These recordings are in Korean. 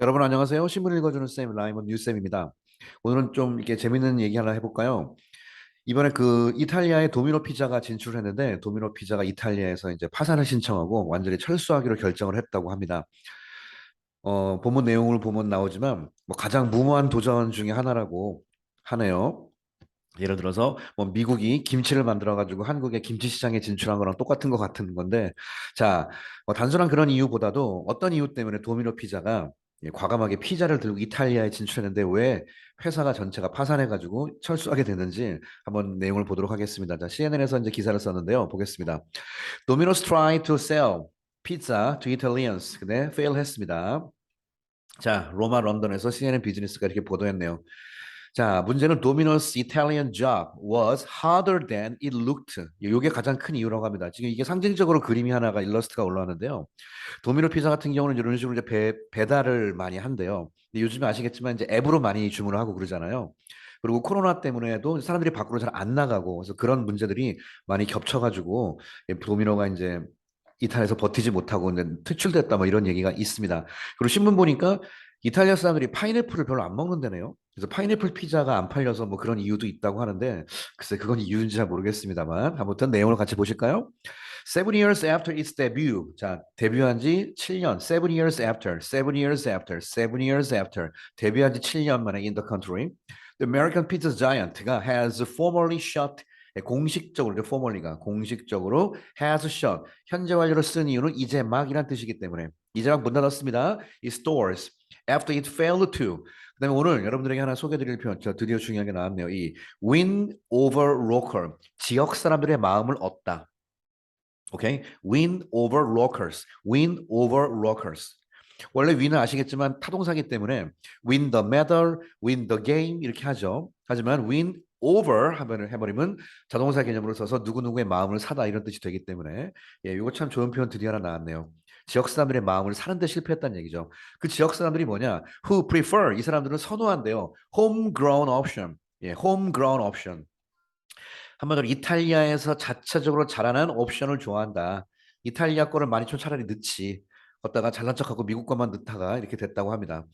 여러분 안녕하세요. 신문 읽어주는 쌤 라이먼 뉴쌤입니다. 오늘은 좀 이렇게 재밌는 얘기 하나 해볼까요? 이번에 그 이탈리아의 도미노 피자가 진출했는데 도미노 피자가 이탈리아에서 이제 파산을 신청하고 완전히 철수하기로 결정을 했다고 합니다. 본문 내용을 보면 나오지만 뭐 가장 무모한 도전 중에 하나라고 하네요. 예를 들어서 뭐 미국이 김치를 만들어 가지고 한국의 김치 시장에 진출한 거랑 똑같은 것 같은 건데 자, 단순한 그런 이유보다도 어떤 이유 때문에 도미노 피자가 과감하게 피자를 들고 이탈리아에 진출했는데 왜 회사가 전체가 파산해 가지고 철수하게 됐는지 한번 내용을 보도록 하겠습니다. 자, CNN에서 이제 기사를 썼는데요. 보겠습니다. Domino's tried to sell pizza to Italians. 근데 fail 했습니다. 자, 로마 런던에서 CNN 비즈니스가 이렇게 보도했네요. 자, 문제는 도미노스 Italian job was harder than it looked. 이게 가장 큰 이유라고 합니다. 지금 이게 상징적으로 그림이 하나가 일러스트가 올라왔는데요. 도미노 피자 같은 경우는 이런 식으로 이제 배달을 많이 한대요. 근데 요즘에 아시겠지만 이제 앱으로 많이 주문을 하고 그러잖아요. 그리고 코로나 때문에도 사람들이 밖으로 잘 안 나가고 그래서 그런 문제들이 많이 겹쳐가지고 도미노가 이제 이탈리아에서 버티지 못하고 이제 퇴출됐다 뭐 이런 얘기가 있습니다. 그리고 신문 보니까 이탈리아 사람들이 파인애플을 별로 안 먹는다네요. 그래서 파인애플 피자가 안 팔려서 뭐 그런 이유도 있다고 하는데 글쎄 그건 이유인지 잘 모르겠습니다만 아무튼 내용을 같이 보실까요? Seven years after its debut. 자, 데뷔한 지 7년. Seven years after. Seven years after. Seven years after. 데뷔한 지 7년 만에 in the country. The American Pizza Giant가 has formally shut 공식적으로 formally가 공식적으로 has shut 현재 완료로 쓴 이유는 이제 막이란 뜻이기 때문에 이제 막 문 닫았습니다. 이 stores after it failed to 그다음에 오늘 여러분들에게 하나 소개해드릴 표현 드디어 중요한 게 나왔네요. 이 win over local 지역 사람들의 마음을 얻다. 오케이? win over locals. win over locals. 원래 win은 아시겠지만 타동사기 때문에 win the medal, win the game 이렇게 하죠. 하지만 win over 하면을 해버리면 자동사 개념으로 써서 누구누구의 마음을 사다 이런 뜻이 되기 때문에 예, 이거 참 좋은 표현 드디어 하나 나왔네요. 지역 사람들의 마음을 사는데 실패했다는 얘기죠. 그 지역 사람들이 뭐냐? Who prefer 이 사람들은 선호한대요. homegrown option. 예, homegrown option. 한마디로 이탈리아에서 자체적으로 자라난 옵션을 좋아한다. 이탈리아 거를 많이 좀 차라리 넣지. 걷다가 잘난 척하고 미국 것만 넣다가 이렇게 됐다고 합니다.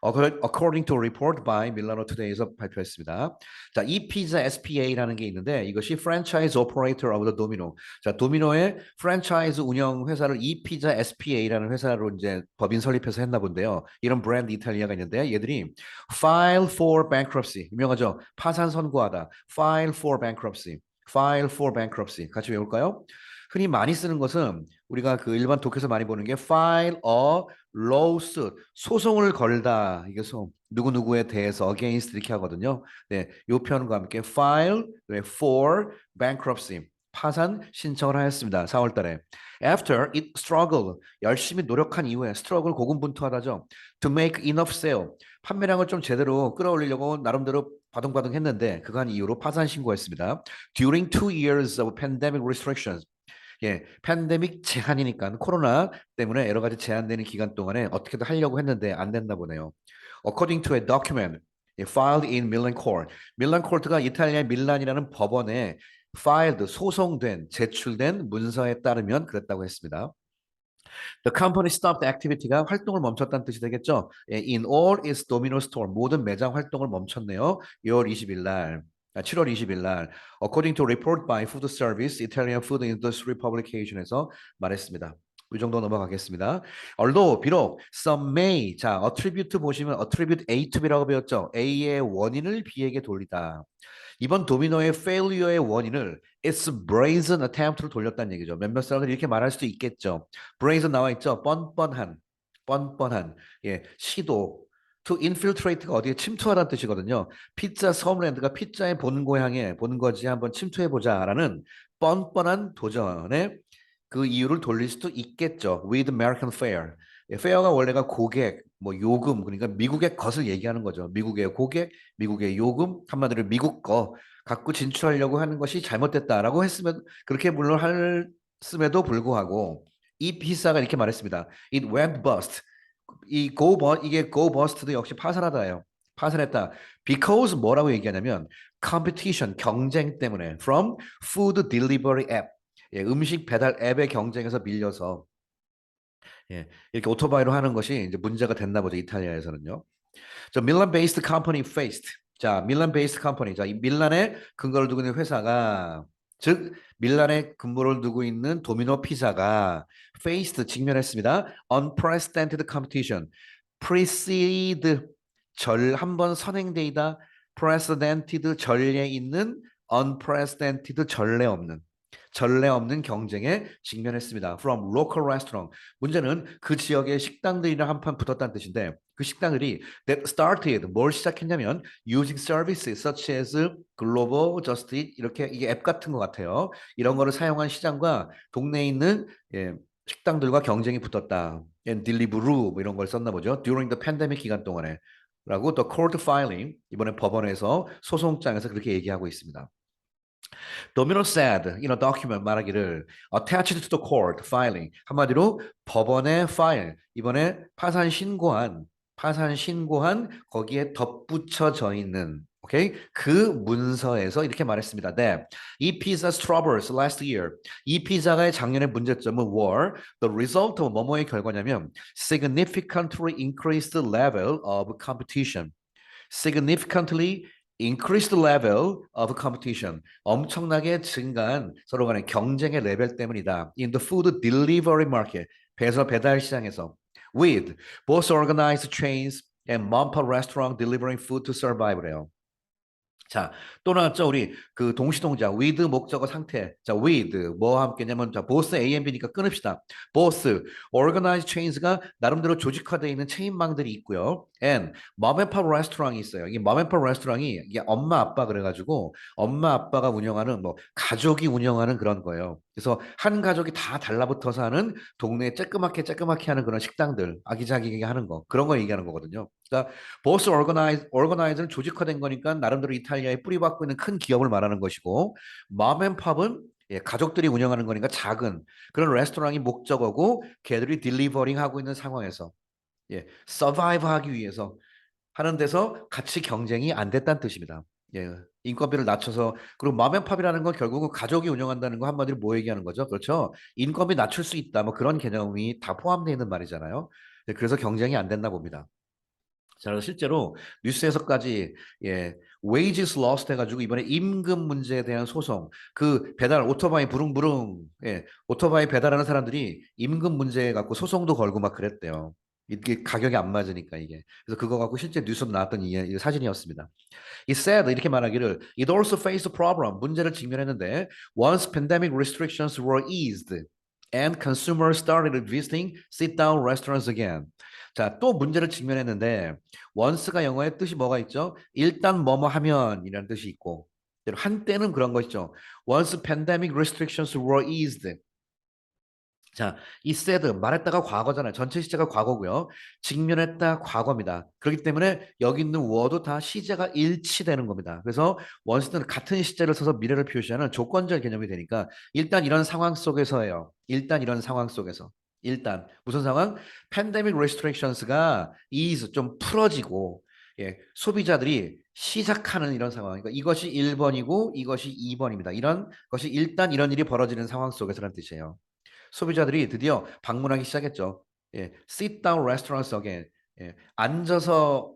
According to a report by Milano Today에서 발표했습니다. 자, 이 피자 SPA라는 게 있는데 이것이 Franchise Operator of the Domino. 자, 도미노의 프랜차이즈 운영 회사를 이 피자 SPA라는 회사로 이제 법인 설립해서 했나 본데요. 이런 브랜드 이탈리아가 있는데 얘들이 File for Bankruptcy 유명하죠. 파산 선고하다. File for Bankruptcy. File for Bankruptcy. 같이 외울까요? 흔히 많이 쓰는 것은 우리가 그 일반 독해에서 많이 보는 게 file a lawsuit 소송을 걸다 이게 누구누구에 대해서 against 이렇게 하거든요. 네, 요 표현과 함께 file 네, for bankruptcy 파산 신청을 하였습니다. 4월 달에. After it struggled 열심히 노력한 이후에 struggle 고군분투하다죠. To make enough sale 판매량을 좀 제대로 끌어올리려고 나름대로 바둥바둥 했는데 그간 이후로 파산 신고했습니다. During 2 years of pandemic restrictions 예, 팬데믹 제한이니까 코로나 때문에 여러 가지 제한되는 기간 동안에 어떻게든 하려고 했는데 안 됐나 보네요. According to a document filed in Milan Court, 밀란 코르트가 이탈리아의 밀란이라는 법원에 filed 소송된 제출된 문서에 따르면 그랬다고 했습니다. The company stopped activity가 활동을 멈췄다는 뜻이 되겠죠. 예, in all its domino store 모든 매장 활동을 멈췄네요. 6월 20일 날. 7월 20일 날 according to a report by Food Service Italian Food Industry Publication에서 말했습니다. 이 정도 넘어가겠습니다. Although 비록 some may 자 attribute 보시면 attribute A to B라고 배웠죠. A의 원인을 B에게 돌리다. 이번 도미노의 failure의 원인을 its brazen attempt로 돌렸다는 얘기죠. 몇몇 사람들이 이렇게 말할 수도 있겠죠. brazen 나와 있죠. 뻔뻔한 시도. to infiltrate가 어디에 침투하다는 뜻이거든요. 피자 서머랜드가 피자의 본 고향에 본 거지 한번 침투해 보자라는 뻔뻔한 도전에 그 이유를 돌릴 수도 있겠죠. With American Fair. 페어가 원래가 고객, 뭐 요금, 그러니까 미국의 것을 얘기하는 거죠. 미국의 고객, 미국의 요금, 한마디로 미국 거 갖고 진출하려고 하는 것이 잘못됐다라고 했으면 그렇게 물론 했음에도 불구하고 이 피사가 이렇게 말했습니다. It went bust. 이게 go bust도 역시 파산하다예요. 파산했다. Because 뭐라고 얘기하냐면 competition 경쟁 때문에 from food delivery app 예, 음식 배달 앱의 경쟁에서 밀려서 예, 이렇게 오토바이로 하는 것이 이제 문제가 됐나 보죠. 이탈리아에서는요. 저 밀란 베이스드 컴퍼니 faced. 자, 밀란 베이스드 컴퍼니. 자, 이 밀란에 근거를 두고 있는 회사가 즉 밀란에 근무를 두고 있는 도미노 피자가 faced 직면했습니다. unprecedented competition. precede 절 한번 선행되이다. precedented 전례 있는 unprecedented 전례 없는 경쟁에 직면했습니다. From local restaurant. 문제는 그 지역의 식당들이랑 한판 붙었다는 뜻인데 그 식당들이 that started 뭘 시작했냐면 using services such as 글로벌 저스트 이렇게 이게 앱 같은 것 같아요. 이런 거를 사용한 시장과 동네에 있는 예, 식당들과 경쟁이 붙었다. and deliveroo 뭐 이런 걸 썼나 보죠. during the pandemic 기간 동안에 라고 또 court filing 이번에 법원에서 소송장에서 그렇게 얘기하고 있습니다. Domino said in a document 말하기를 attached to the court filing 한마디로 법원의 파일 이번에 파산 신고한 거기에 덧붙여져 있는 오케이 그 문서에서 이렇게 말했습니다. That 이 피자's troubles last year 이 피자가의 작년의 문제점은 were the result of 뭐뭐의 결과냐면 significantly increased level of competition significantly increased level of competition. 엄청나게 증가한 서로 간의 경쟁의 레벨 때문이다. In the food delivery market. 배달 시장에서. With both organized chains and mom-and-pop restaurant delivering food to survive래요. 자, 또 나왔죠. 우리 그 동시동자 with 목적어 상태. 자, with 뭐와 함께냐면 자, both A and B니까 끊읍시다. both organized chains가 나름대로 조직화되어 있는 체인망들이 있고요. and mom and pop restaurant이 있어요. 이 mom and pop restaurant이 이게 엄마 아빠 그래가지고 엄마 아빠가 운영하는 뭐 가족이 운영하는 그런 거예요. 그래서 한 가족이 다 달라붙어서 하는 동네에 쬐끄맣게 하는 그런 식당들 아기자기하게 하는 거 그런 거 얘기하는 거거든요. 그러니까 보스 오거나이즈는 조직화된 거니까 나름대로 이탈리아에 뿌리박고 있는 큰 기업을 말하는 것이고 맘앤팝은 예, 가족들이 운영하는 거니까 작은 그런 레스토랑이 목적어고 걔들이 딜리버링 하고 있는 상황에서 예, 서바이브 하기 위해서 하는 데서 같이 경쟁이 안 됐다는 뜻입니다. 예, 인건비를 낮춰서 그리고 맘앤팝이라는 건 결국은 가족이 운영한다는 거 한마디로 뭐 얘기하는 거죠? 그렇죠? 인건비 낮출 수 있다 뭐 그런 개념이 다 포함되어 있는 말이잖아요. 예, 그래서 경쟁이 안 됐나 봅니다. 자, 그래서 실제로 뉴스에서까지 예, wages lost 해가지고 이번에 임금 문제에 대한 소송, 그 배달 오토바이 부릉부릉, 예, 오토바이 배달하는 사람들이 임금 문제 갖고 소송도 걸고 막 그랬대요. 이게 가격이 안 맞으니까 이게. 그래서 그거 갖고 실제 뉴스로 나왔던 이 사진이었습니다. It said 이렇게 말하기를 it also faced a problem 문제를 직면했는데 once pandemic restrictions were eased and consumers started visiting sit-down restaurants again. 자, 또 문제를 직면했는데 once가 영어의 뜻이 뭐가 있죠? 일단 뭐뭐 하면이라는 뜻이 있고 한때는 그런 것이죠. Once pandemic restrictions were eased 자, 이 said 말했다가 과거잖아요. 전체 시제가 과거고요. 직면했다 과거입니다. 그렇기 때문에 여기 있는 word도 다 시제가 일치되는 겁니다. 그래서 원스는 같은 시제를 써서 미래를 표시하는 조건절 개념이 되니까 일단 이런 상황 속에서예요. 일단 이런 상황 속에서. 일단 무슨 상황? 팬데믹 레스트릭션스가 ease 좀 풀어지고 예, 소비자들이 시작하는 이런 상황. 그러니까 이것이 1번이고 이것이 2번입니다. 이런 것이 일단 이런 일이 벌어지는 상황 속에서라는 뜻이에요. 소비자들이 드디어 방문하기 시작했죠. 예, sit down restaurants again. 예, 앉아서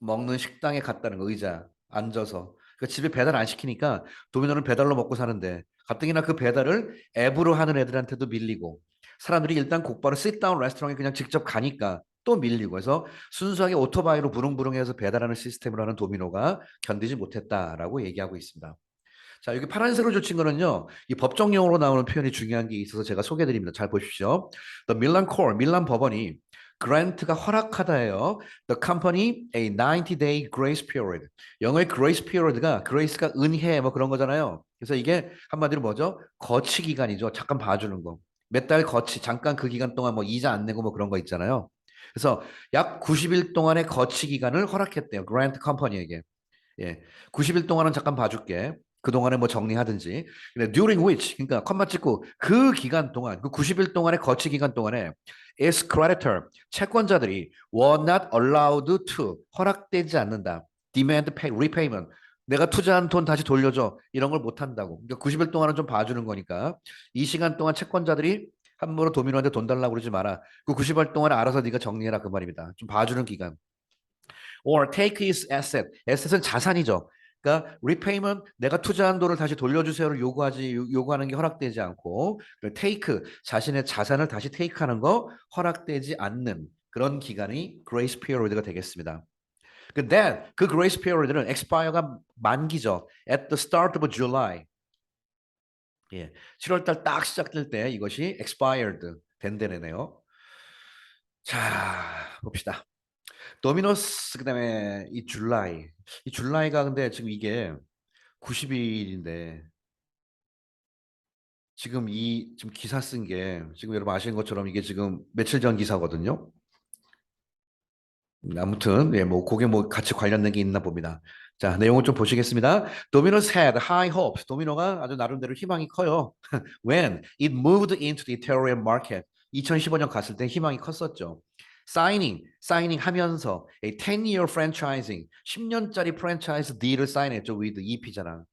먹는 식당에 갔다는 거, 의자 앉아서. 그 집에 배달 안 시키니까 도미노는 배달로 먹고 사는데 가뜩이나 그 배달을 앱으로 하는 애들한테도 밀리고 사람들이 일단 곧바로 sit down 레스토랑에 그냥 직접 가니까 또 밀리고 해서 순수하게 오토바이로 부릉부릉해서 배달하는 시스템을 하는 도미노가 견디지 못했다라고 얘기하고 있습니다. 자, 여기 파란색으로 줄친 거는요. 이 법정 용어로 나오는 표현이 중요한 게 있어서 제가 소개해 드립니다. 잘 보십시오. The Milan Court, 밀란 법원이 grant가 허락하다예요. The company a 90-day grace period. 영어의 grace period가 grace가 은혜 뭐 그런 거잖아요. 그래서 이게 한마디로 뭐죠? 거치 기간이죠. 잠깐 봐주는 거. 몇 달 거치, 잠깐 그 기간 동안 뭐 이자 안 내고 뭐 그런 거 있잖아요. 그래서 약 90일 동안의 거치 기간을 허락했대요. 그랜트 컴퍼니에게. 예. 90일 동안은 잠깐 봐줄게. 그동안에 뭐 정리하든지. 근데 during which, 그러니까 컴마 찍고 그 기간 동안, 그 90일 동안의 거치 기간 동안에 its creditor, 채권자들이 were not allowed to, 허락되지 않는다. demand pay, repayment. 내가 투자한 돈 다시 돌려줘. 이런 걸 못 한다고. 그러니까 90일 동안은 좀 봐주는 거니까. 이 시간 동안 채권자들이 함부로 도미노한테 돈 달라고 그러지 마라. 그 90일 동안 알아서 네가 정리해라 그 말입니다. 좀 봐주는 기간. Or take his asset. asset은 자산이죠. 그러니까 repayment 내가 투자한 돈을 다시 돌려주세요를 요구하는 게 허락되지 않고 take 자신의 자산을 다시 take하는 거 허락되지 않는 그런 기간이 grace period가 되겠습니다. 그 grace period는 expire가 만기죠. At the start of July. 예, 7월 달 딱 시작될 때 이것이 expired 된대네요. 자, 봅시다. 도미노스 그다음에 이 줄라이가 근데 지금 이게 90일인데 지금 기사 쓴 게 지금 여러분 아시는 것처럼 이게 지금 며칠 전 기사거든요. 아무튼 예, 뭐 그게 뭐 같이 관련된 게 있나 봅니다. 자, 내용을 좀 보시겠습니다. Domino's had high hopes. 도미노가 아주 나름대로 희망이 커요. When it moved into the Italian market. 2015년 갔을 때 희망이 컸었죠. signing 하면서 a 10-year franchising, 10년짜리 프랜차이즈 딜을 사인했죠. with 이 피자랑.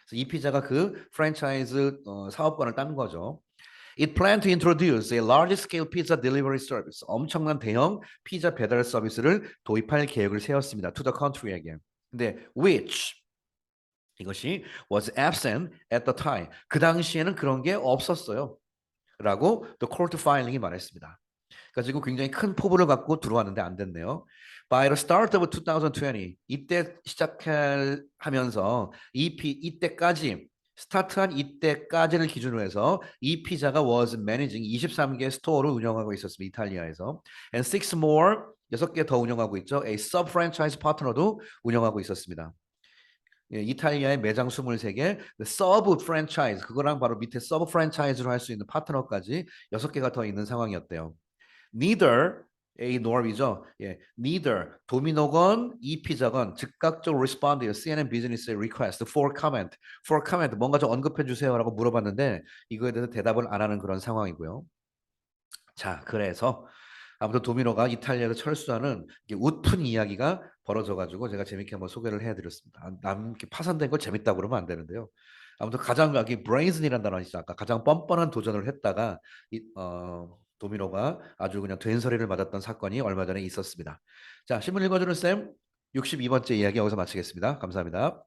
그래서 이 피자가 그 프랜차이즈 사업권을 딴 거죠. It planned to introduce a large-scale pizza delivery service. 엄청난 대형 피자 배달 서비스를 도입할 계획을 세웠습니다. To the country에게. 근데 which 이것이 was absent at the time. 그 당시에는 그런 게 없었어요. 라고 the court filing이 말했습니다. 그러니까 지금 굉장히 큰 포부를 갖고 들어왔는데 안 됐네요. By the start of 2020 이때 시작하면서 이때까지 스타트한 이때까지를 기준으로 해서 이 피자가 was managing 23개 스토어를 운영하고 있었습니다. 이탈리아에서. And six more 6개 더 운영하고 있죠. A sub franchise 파트너도 운영하고 있었습니다. 예, 이탈리아의 매장 23개, 서브 프랜차이즈 그거랑 바로 밑에 서브 프랜차이즈로 할 수 있는 파트너까지 6개가 더 있는 상황이었대요. Neither A nor이죠. 예, neither 도미노건 이 피자건 즉각적으로 respond해요. CNN 비즈니스의 request for comment 뭔가 좀 언급해 주세요라고 물어봤는데 이거에 대해서 대답을 안 하는 그런 상황이고요. 자, 그래서 아무튼 도미노가 이탈리아에서 철수하는 웃픈 이야기가 벌어져가지고 제가 재밌게 한번 소개를 해드렸습니다. 남 이렇게 파산된 걸 재밌다고 그러면 안 되는데요. 아무튼 가장 여기 브레인슨이라는 단어 있죠. 아까 가장 뻔뻔한 도전을 했다가 도미노가 아주 그냥 된소리를 맞았던 사건이 얼마 전에 있었습니다. 자, 신문 읽어주는 쌤 62번째 이야기 여기서 마치겠습니다. 감사합니다.